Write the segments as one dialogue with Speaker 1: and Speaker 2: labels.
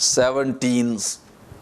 Speaker 1: 17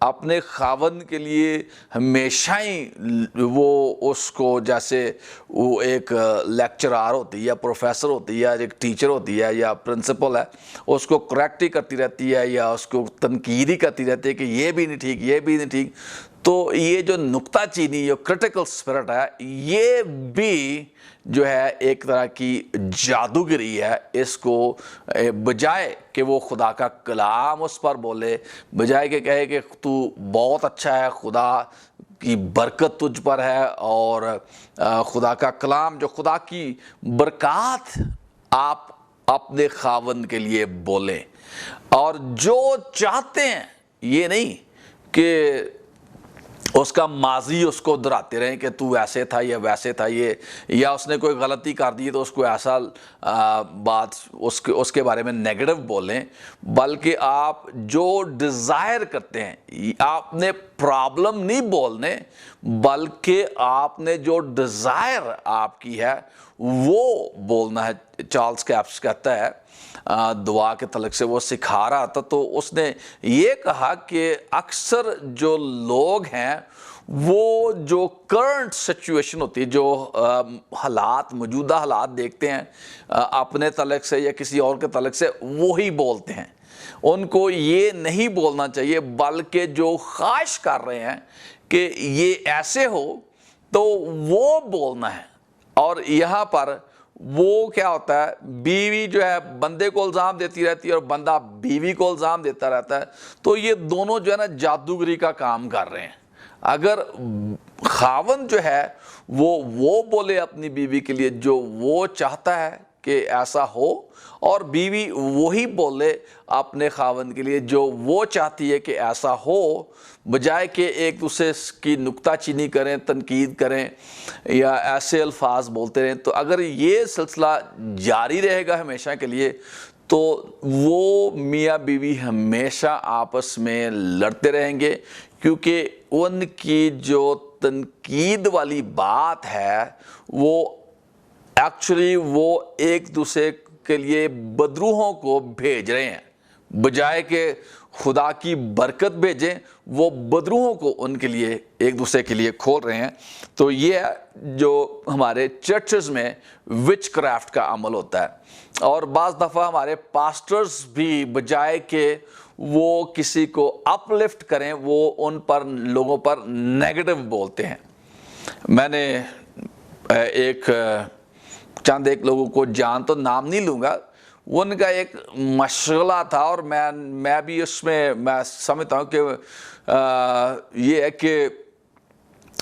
Speaker 1: اپنے خاوند کے لیے ہمیشہ ہی وہ اس کو، جیسے وہ ایک لیکچرار ہوتی ہے یا پروفیسر ہوتی ہے یا ایک ٹیچر ہوتی ہے یا پرنسپل ہے، اس کو کریکٹ ہی کرتی رہتی ہے یا اس کو تنقید ہی کرتی رہتی ہے کہ یہ بھی نہیں ٹھیک، یہ بھی نہیں ٹھیک. تو یہ جو نکتہ چینی، جو کرٹیکل اسپرٹ ہے، یہ بھی جو ہے ایک طرح کی جادوگری ہے. اس کو بجائے کہ وہ خدا کا کلام اس پر بولے، بجائے کہ کہے کہ تو بہت اچھا ہے، خدا کی برکت تجھ پر ہے، اور خدا کا کلام جو خدا کی برکات آپ اپنے خاوند کے لیے بولیں، اور جو چاہتے ہیں، یہ نہیں کہ اس کا ماضی اس کو دہراتے رہیں کہ تو ایسے تھا یا ویسے تھا، یہ یا اس نے کوئی غلطی کر دی تو اس کو ایسا بات اس کے بارے میں نیگیٹو بولیں، بلکہ آپ جو ڈیزائر کرتے ہیں، آپ نے پرابلم نہیں بولنے، بلکہ آپ نے جو ڈیزائر آپ کی ہے وہ بولنا ہے. چارلز کیپس کہتا ہے، دعا کے تعلق سے وہ سکھا رہا تھا، تو اس نے یہ کہا کہ اکثر جو لوگ ہیں وہ جو کرنٹ سچویشن ہوتی ہے، جو حالات، موجودہ حالات دیکھتے ہیں اپنے تعلق سے یا کسی اور کے تعلق سے، وہی بولتے ہیں. ان کو یہ نہیں بولنا چاہیے، بلکہ جو خواہش کر رہے ہیں کہ یہ ایسے ہو تو وہ بولنا ہے. اور یہاں پر وہ کیا ہوتا ہے، بیوی جو ہے بندے کو الزام دیتی رہتی ہے اور بندہ بیوی کو الزام دیتا رہتا ہے، تو یہ دونوں جو ہے نا جادوگری کا کام کر رہے ہیں. اگر خاوند جو ہے وہ بولے اپنی بیوی کے لیے جو وہ چاہتا ہے کہ ایسا ہو، اور بیوی وہی بولے اپنے خاوند کے لیے جو وہ چاہتی ہے کہ ایسا ہو، بجائے کہ ایک دوسرے کی نکتہ چینی کریں، تنقید کریں یا ایسے الفاظ بولتے رہیں. تو اگر یہ سلسلہ جاری رہے گا ہمیشہ کے لیے، تو وہ میاں بیوی ہمیشہ آپس میں لڑتے رہیں گے، کیونکہ ان کی جو تنقید والی بات ہے وہ ایکچولی وہ ایک دوسرے کے لیے بدروحوں کو بھیج رہے ہیں. بجائے کہ خدا کی برکت بھیجیں، وہ بدروحوں کو ان کے لیے ایک دوسرے کے لیے کھول رہے ہیں. تو یہ جو ہمارے چرچز میں وچ کرافٹ کا عمل ہوتا ہے. اور بعض دفعہ ہمارے پاسٹرز بھی بجائے کہ وہ کسی کو اپ لفٹ کریں، وہ ان پر لوگوں پر نیگیٹو بولتے ہیں. میں نے چند ایک لوگوں کو جان تو نام نہیں لوں گا، ان کا ایک مشغلہ تھا، اور میں بھی اس میں سمجھتا ہوں کہ یہ ہے کہ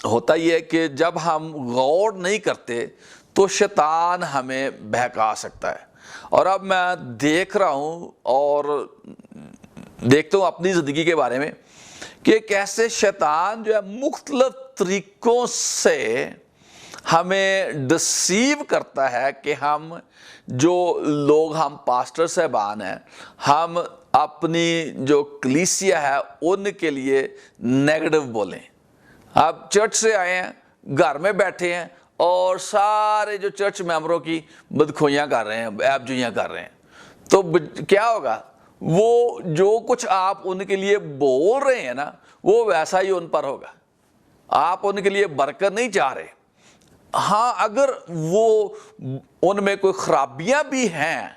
Speaker 1: ہوتا یہ ہے کہ جب ہم غور نہیں کرتے تو شیطان ہمیں بہکا سکتا ہے. اور اب میں دیکھ رہا ہوں اور دیکھتا ہوں اپنی زندگی کے بارے میں کہ کیسے شیطان جو ہے مختلف طریقوں سے ہمیں ڈسیو کرتا ہے کہ ہم جو لوگ، ہم پاسٹر صاحبان ہیں، ہم اپنی جو کلیسیا ہے ان کے لیے نیگیٹو بولیں. آپ چرچ سے آئے ہیں، گھر میں بیٹھے ہیں اور سارے جو چرچ ممبروں کی بدخوئیاں کر رہے ہیں، عیب جوئیاں کر رہے ہیں، تو کیا ہوگا؟ وہ جو کچھ آپ ان کے لیے بول رہے ہیں نا، وہ ویسا ہی ان پر ہوگا. آپ ان کے لیے برکت نہیں چاہ رہے. ہاں، اگر وہ ان میں کوئی خرابیاں بھی ہیں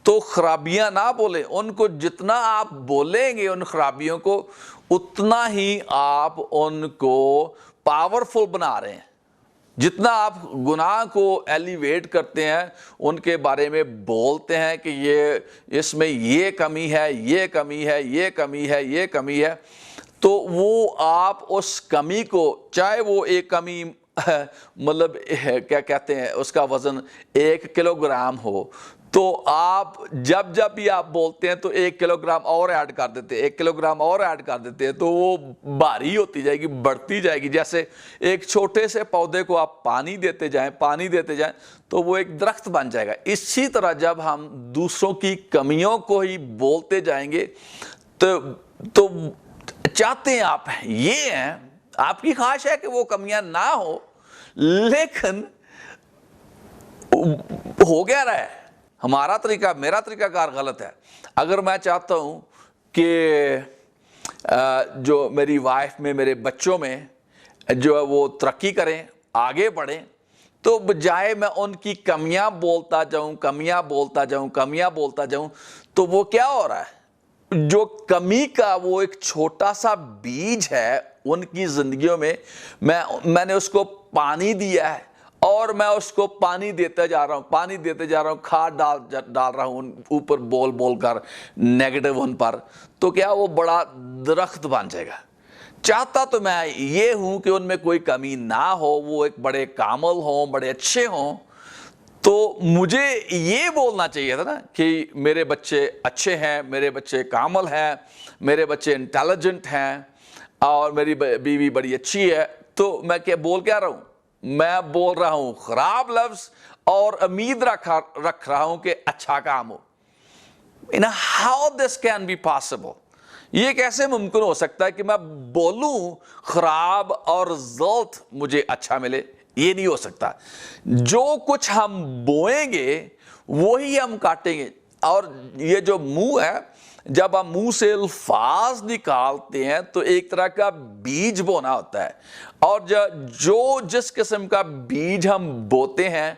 Speaker 1: تو خرابیاں نہ بولیں. ان کو جتنا آپ بولیں گے ان خرابیوں کو، اتنا ہی آپ ان کو پاورفل بنا رہے ہیں. جتنا آپ گناہ کو ایلیویٹ کرتے ہیں، ان کے بارے میں بولتے ہیں کہ یہ اس میں یہ کمی ہے، یہ کمی ہے، یہ کمی ہے، یہ کمی ہے، تو وہ آپ اس کمی کو، چاہے وہ ایک کمی مطلب کیا کہتے ہیں، اس کا وزن 1 کلو گرام ہو، تو آپ جب بھی آپ بولتے ہیں تو 1 کلو گرام اور ایڈ کر دیتے ہیں، 1 کلو گرام اور ایڈ کر دیتے ہیں، تو وہ بھاری ہوتی جائے گی، بڑھتی جائے گی. جیسے ایک چھوٹے سے پودے کو آپ پانی دیتے جائیں تو وہ ایک درخت بن جائے گا. اسی طرح جب ہم دوسروں کی کمیوں کو ہی بولتے جائیں گے تو چاہتے ہیں آپ یہ ہیں، آپ کی خواہش ہے کہ وہ کمیاں نہ ہو، لیکن ہو گیا رہا ہے. میرا طریقہ کار غلط ہے. اگر میں چاہتا ہوں کہ جو میری وائف میں, میرے بچوں میں جو ہے وہ ترقی کریں, آگے بڑھیں, تو بجائے میں ان کی کمیاں بولتا جاؤں, تو وہ کیا ہو رہا ہے, جو کمی کا وہ ایک چھوٹا سا بیج ہے ان کی زندگیوں میں, میں نے اس کو پانی دیا ہے, اور میں اس کو پانی دیتے جا رہا ہوں, کھاد ڈال رہا ہوں اوپر بول کر نیگیٹو ان پر, تو کیا وہ بڑا درخت بن جائے گا. چاہتا تو میں یہ ہوں کہ ان میں کوئی کمی نہ ہو, وہ ایک بڑے کامل ہوں, بڑے اچھے ہوں. تو مجھے یہ بولنا چاہیے تھا نا کہ میرے بچے اچھے ہیں, میرے بچے کامل ہیں, میرے بچے انٹیلیجنٹ ہیں, اور میری بیوی بڑی اچھی ہے. تو میں کیا رہا ہوں, میں بول رہا ہوں خراب لفظ اور امید رکھ رہا ہوں کہ اچھا کام ہو. How this can be possible? یہ کیسے ممکن ہو سکتا ہے کہ میں بولوں خراب اور رزلٹ مجھے اچھا ملے؟ یہ نہیں ہو سکتا. جو کچھ ہم بوئیں گے وہی ہم کاٹیں گے. اور یہ جو منہ ہے, جب ہم منہ سے الفاظ نکالتے ہیں تو ایک طرح کا بیج بونا ہوتا ہے, اور جو جس قسم کا بیج ہم بوتے ہیں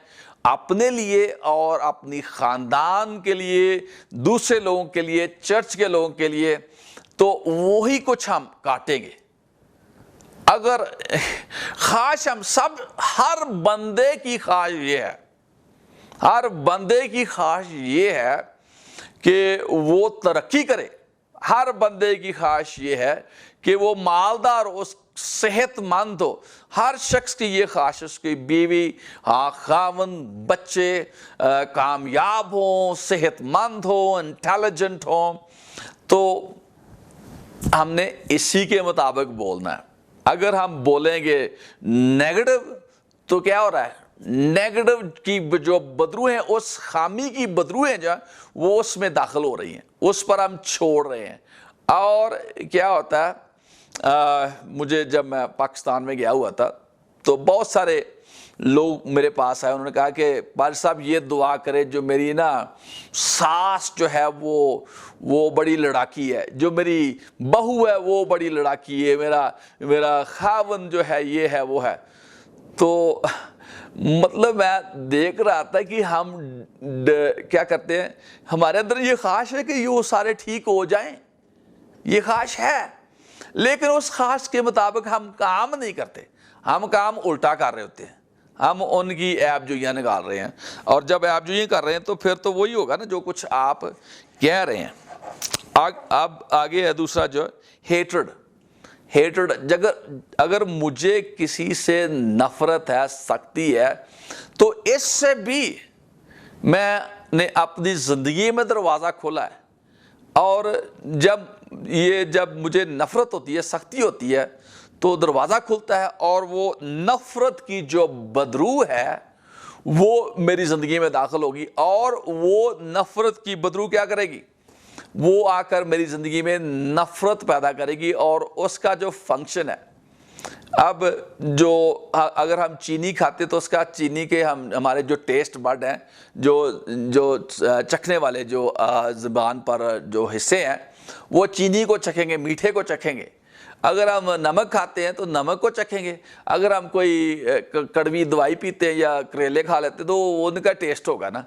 Speaker 1: اپنے لیے اور اپنی خاندان کے لیے, دوسرے لوگوں کے لیے, چرچ کے لوگوں کے لیے, تو وہی کچھ ہم کاٹیں گے. اگر خواہش ہم سب, ہر بندے کی خواہش یہ ہے کہ وہ ترقی کرے. ہر بندے کی خواہش یہ ہے کہ وہ مالدار ہو, صحت مند ہو. ہر شخص کی یہ خواہش, اس کی بیوی, خاوند, بچے کامیاب ہوں, صحت مند ہوں, انٹیلیجنٹ ہوں. تو ہم نے اسی کے مطابق بولنا ہے. اگر ہم بولیں گے نیگیٹو تو کیا ہو رہا ہے, نیگیٹو کی جو بدروہیں, اس خامی کی بدروہیں جو وہ اس میں داخل ہو رہی ہیں, اس پر ہم چھوڑ رہے ہیں. اور کیا ہوتا ہے, مجھے جب میں پاکستان میں گیا ہوا تھا تو بہت سارے لوگ میرے پاس آئے, انہوں نے کہا کہ پادری صاحب یہ دعا کرے, جو میری ساس جو ہے وہ بڑی لڑاکی ہے, جو میری بہو ہے وہ بڑی لڑاکی ہے, میرا خاوند جو ہے یہ ہے وہ ہے. تو مطلب میں دیکھ رہا تھا کہ ہم کیا کرتے ہیں, ہمارے اندر یہ خواہش ہے کہ یہ سارے ٹھیک ہو جائیں, یہ خواہش ہے, لیکن اس خواہش کے مطابق ہم کام نہیں کرتے, ہم کام الٹا کر رہے ہوتے ہیں, ہم ان کی عیب جوئیاں نکال رہے ہیں. اور جب عیب جوئیاں کر رہے ہیں تو پھر تو وہی ہوگا نا جو کچھ آپ کہہ رہے ہیں. اب آگے ہے دوسرا جو ہیٹرڈ. اگر مجھے کسی سے نفرت ہے, سختی ہے, تو اس سے بھی میں نے اپنی زندگی میں دروازہ کھولا ہے. اور جب مجھے نفرت ہوتی ہے, سختی ہوتی ہے, تو دروازہ کھلتا ہے, اور وہ نفرت کی جو بدرو ہے وہ میری زندگی میں داخل ہوگی, اور وہ نفرت کی بدرو کیا کرے گی, وہ آ کر میری زندگی میں نفرت پیدا کرے گی. اور اس کا جو فنکشن ہے, اب اگر ہم چینی کھاتے تو اس کا چینی کے ہمارے جو ٹیسٹ بڈ ہیں, جو چکھنے والے جو زبان پر جو حصے ہیں, وہ چینی کو چکھیں گے, میٹھے کو چکھیں گے. اگر ہم نمک کھاتے ہیں تو نمک کو چکھیں گے. اگر ہم کوئی کڑوی دوائی پیتے ہیں یا کریلے کھا لیتے تو ان کا ٹیسٹ ہوگا نا.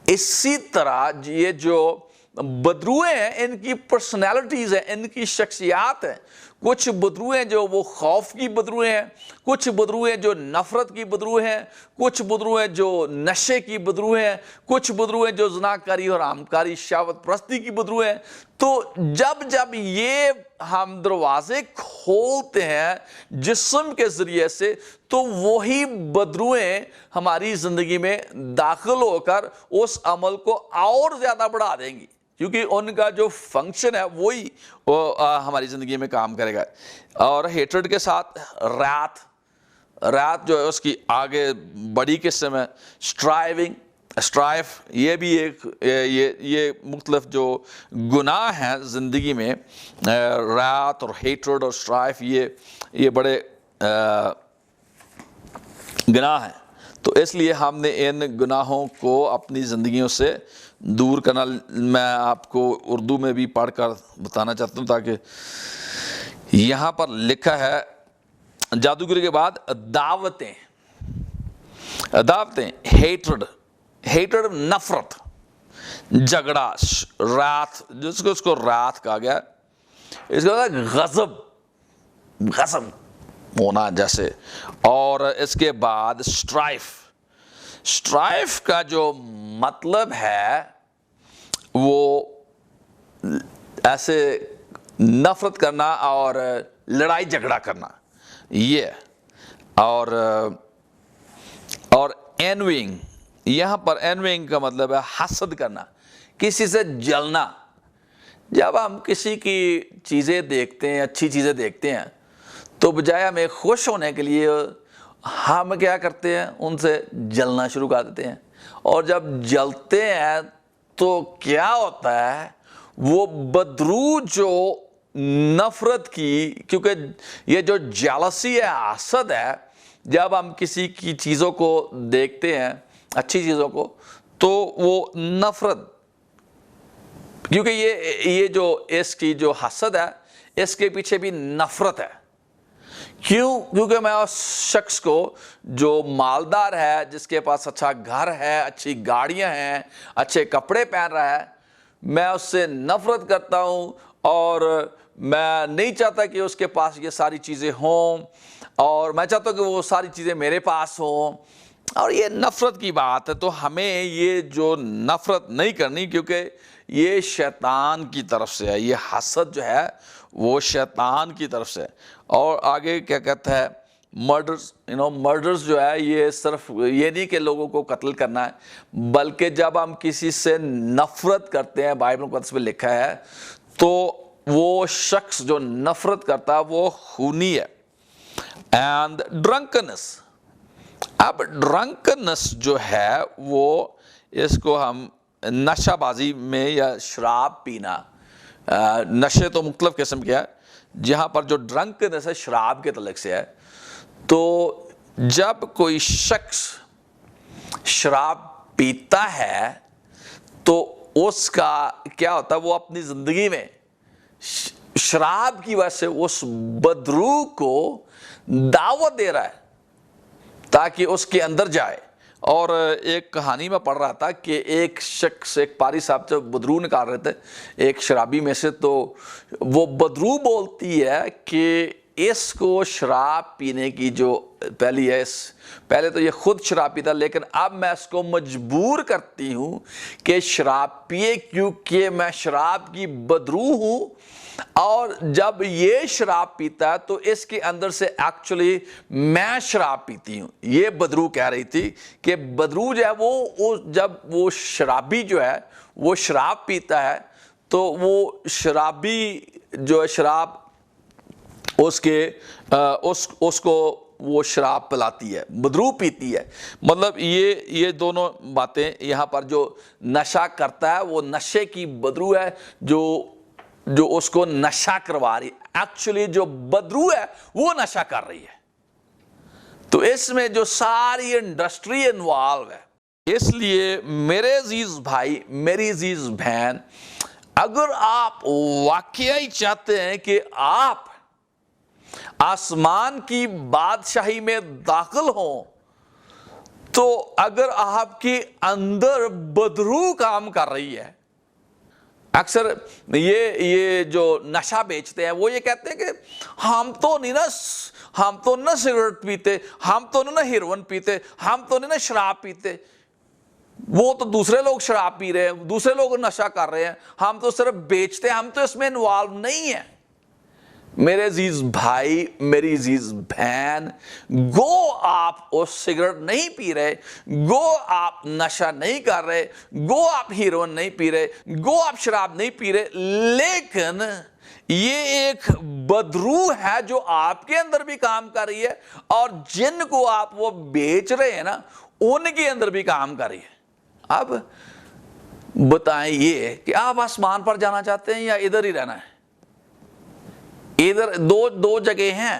Speaker 1: اسی طرح یہ جو بدروئیں ہیں, ان کی پرسنالٹیز ہیں, ان کی شخصیات ہیں. کچھ بدروئیں جو وہ خوف کی بدروئیں ہیں, کچھ بدروئیں جو نفرت کی بدروئیں ہیں, کچھ بدروئیں جو نشے کی بدروئیں ہیں, کچھ بدروئیں جو زناکاری اور حرامکاری شہوت پرستی کی بدروئیں ہیں. تو جب یہ ہم دروازے کھولتے ہیں جسم کے ذریعے سے, تو وہی بدروئیں ہماری زندگی میں داخل ہو کر اس عمل کو اور زیادہ بڑھا دیں گی, کیونکہ ان کا جو فنکشن ہے وہی ہماری زندگی میں کام کرے گا. اور ہیٹرڈ کے ساتھ رات جو ہے اس کی آگے بڑی قسم ہے. اسٹرائف, یہ بھی ایک یہ مختلف جو گناہ ہیں زندگی میں, رات اور ہیٹرڈ اور اسٹرائف, یہ بڑے گناہ ہیں. تو اس لیے ہم نے ان گناہوں کو اپنی زندگیوں سے دور کرنا. میں آپ کو اردو میں بھی پڑھ کر بتانا چاہتا ہوں تاکہ یہاں پر لکھا ہے جادوگری کے بعد دعوتیں. ہیٹرڈ نفرت, جھگڑا, رات جس کو رات کہا گیا, اس کا غضب ہونا جیسے. اور اس کے بعد اسٹرائف کا جو مطلب ہے وہ ایسے نفرت کرنا اور لڑائی جھگڑا کرنا یہ. اور اینوئنگ, یہاں پر اینوئنگ کا مطلب ہے حسد کرنا, کسی سے جلنا. جب ہم کسی کی چیزیں دیکھتے ہیں, اچھی چیزیں دیکھتے ہیں, تو بجائے ہمیں خوش ہونے کے لیے ہم کیا کرتے ہیں, ان سے جلنا شروع کر دیتے ہیں. اور جب جلتے ہیں تو کیا ہوتا ہے, وہ بدرو جو نفرت کی, کیونکہ یہ جو جیلسی ہے, حسد ہے, جب ہم کسی کی چیزوں کو دیکھتے ہیں, اچھی چیزوں کو, تو وہ نفرت, کیونکہ یہ جو اس کی جو حسد ہے, اس کے پیچھے بھی نفرت ہے. کیونکہ میں اس شخص کو جو مالدار ہے, جس کے پاس اچھا گھر ہے, اچھی گاڑیاں ہیں, اچھے کپڑے پہن رہا ہے, میں اس سے نفرت کرتا ہوں اور میں نہیں چاہتا کہ اس کے پاس یہ ساری چیزیں ہوں, اور میں چاہتا ہوں کہ وہ ساری چیزیں میرے پاس ہوں. اور یہ نفرت کی بات ہے. تو ہمیں یہ جو نفرت نہیں کرنی, کیونکہ یہ شیطان کی طرف سے ہے. یہ حسد جو ہے وہ شیطان کی طرف سے. اور آگے کیا کہتا ہے, مرڈرز جو ہے, یہ صرف یہ نہیں کہ لوگوں کو قتل کرنا ہے, بلکہ جب ہم کسی سے نفرت کرتے ہیں, بائبل مقدس میں لکھا ہے, تو وہ شخص جو نفرت کرتا ہے وہ خونی ہے. اینڈ ڈرنکنس, اب ڈرنکنس جو ہے وہ اس کو ہم نشہ بازی میں یا شراب پینا, نشے تو مختلف قسم کے ہیں, جہاں پر جو ڈرنکنس ہے شراب کے تعلق سے ہے. تو جب کوئی شخص شراب پیتا ہے تو اس کا کیا ہوتا ہے, وہ اپنی زندگی میں شراب کی وجہ سے اس بدرو کو دعوت دے رہا ہے تاکہ اس کے اندر جائے. اور ایک کہانی میں پڑھ رہا تھا کہ ایک شخص, ایک پاری صاحب سے بدرو نکال رہے تھے ایک شرابی میں سے, تو وہ بدرو بولتی ہے کہ اس کو شراب پینے کی جو پہلی ہے, پہلے تو یہ خود شراب پیتا, لیکن اب میں اس کو مجبور کرتی ہوں کہ شراب پیے, کیونکہ میں شراب کی بدرو ہوں. اور جب یہ شراب پیتا ہے تو اس کے اندر سے ایکچولی میں شراب پیتی ہوں. یہ بدرو کہہ رہی تھی کہ بدرو جو ہے وہ جب وہ شرابی جو ہے وہ شراب پیتا ہے تو وہ شرابی جو ہے شراب اس کو وہ شراب پلاتی ہے, بدرو پیتی ہے. مطلب یہ دونوں باتیں یہاں پر, جو نشہ کرتا ہے وہ نشے کی بدرو ہے جو اس کو نشہ کروا رہی ہے. ایکچولی جو بدرو ہے وہ نشہ کر رہی ہے. تو اس میں جو ساری انڈسٹری انوالو ہے. اس لیے میرے عزیز بھائی, میری عزیز بہن, اگر آپ واقعی چاہتے ہیں کہ آپ آسمان کی بادشاہی میں داخل ہوں, تو اگر آپ کے اندر بدرو کام کر رہی ہے, اکثر یہ جو نشہ بیچتے ہیں وہ یہ کہتے ہیں کہ ہم تو نہیں نا سگریٹ پیتے, ہم تو نہیں نا ہیروئن پیتے, ہم تو نہیں نا شراب پیتے, وہ تو دوسرے لوگ شراب پی رہے ہیں, دوسرے لوگ نشہ کر رہے ہیں, ہم تو صرف بیچتے ہیں, ہم تو اس میں انوالو نہیں ہیں. میرے عزیز بھائی, میری عزیز بہن, گو آپ اس سگریٹ نہیں پی رہے, گو آپ نشہ نہیں کر رہے, گو آپ ہیروئن نہیں پی رہے, گو آپ شراب نہیں پی رہے, لیکن یہ ایک بدرو ہے جو آپ کے اندر بھی کام کر رہی ہے, اور جن کو آپ وہ بیچ رہے ہیں نا ان کے اندر بھی کام کر رہی ہے. اب بتائیں یہ کہ آپ آسمان پر جانا چاہتے ہیں یا ادھر ہی رہنا ہے؟ ادھر دو جگہ ہیں.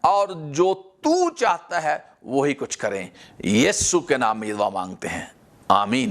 Speaker 1: اور جو تو چاہتا ہے وہی کچھ کریں۔ یسوع کے نام میں یہ دعا مانگتے ہیں، آمین۔